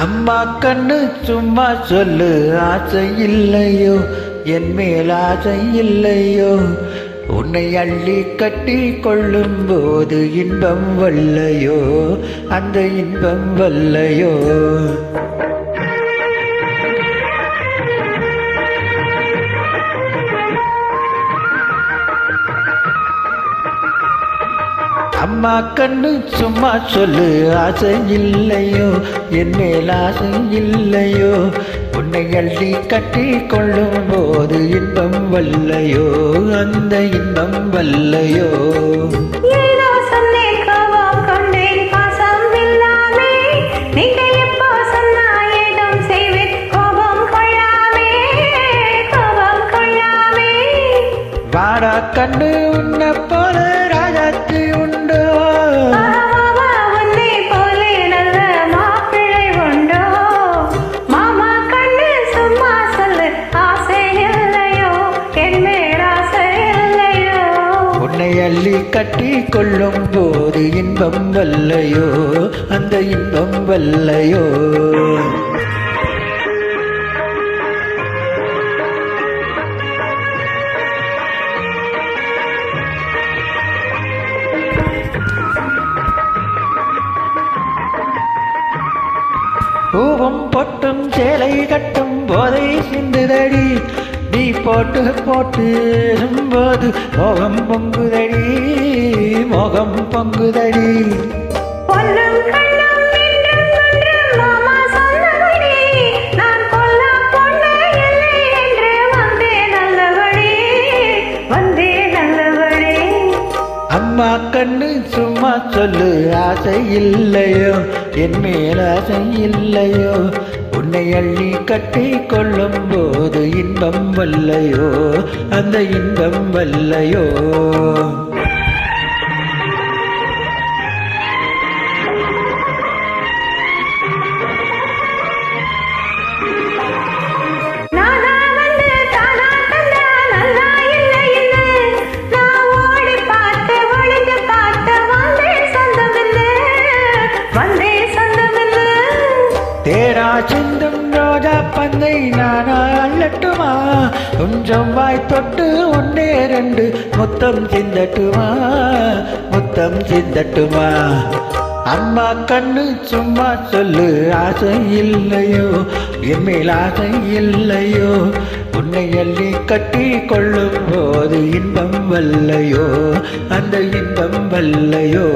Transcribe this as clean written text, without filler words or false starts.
அம்மா கண்ணு சும்மா சொல்லு, ஆசை இல்லையோ என் மேல் ஆசை இல்லையோ, உன்னை அள்ளி கட்டி கொள்ளும் போது இன்பம் வல்லையோ, அந்த இன்பம் வல்லையோ. அம்மா கண்ணு சும்மா சொல்லு, ஆசை இல்லையோ என் மேல் ஆசை இல்லையோ, உன்னை அள்ளி கட்டி கொள்ளும் போது இன்பம் வல்லையோ, அந்த இன்பம் வல்லையோ. வாடா கண்ணு உன்னை போல ராஜாத்தி உண்டோ, உன்னை போல நல்ல மாப்பிள்ளை உண்டோ, மாமா கண்ணு சும்மா சொல்லு, ஆசை இல்லையோ என் மேல் ஆசை இல்லையோ, உன்னை அள்ளி கட்டி கொள்ளும் போது இன்பம் வல்லையோ, அந்த இன்பம் வல்லையோ. பூவும் பொட்டும் சேலை கட்டும் போதை சிந்துதடி, நீ போட்டு போட்டு போது மோகம் பொங்குதடி, மோகம் பொங்குதடி. பொல்லும் கண்ணும் மீண்டும் ஒன்று மாமா சொன்னபடி, நான் கொல்லா பொண்ணு இல்லை என்று வந்தே நல்லபடி, வந்தே நல்லபடி. அம்மா கண்ணு சும்மா சொல்லு, ஆசை இல்லையோ என் மேல் ஆசை இல்லையோ, உன்னை அள்ளி கட்டி கொள்ளும் போது இன்பம் வல்லையோ, அந்த இன்பம் வல்லையோ. தேரா சிந்தும் ரோஜா பந்தை நானா அள்ளட்டுமா, கொஞ்சம் வாய் தொட்டு ஒன்னே ரெண்டு முத்தம் சிந்தட்டுமா, முத்தம் சிந்தட்டுமா. அம்மா கண்ணு சும்மா சொல்லு, ஆசை இல்லையோ என் மேல் ஆசை இல்லையோ, உன்னை அள்ளி கட்டி கொள்ளும் போது இன்பம் வல்லையோ, அந்த இன்பம் வல்லையோ.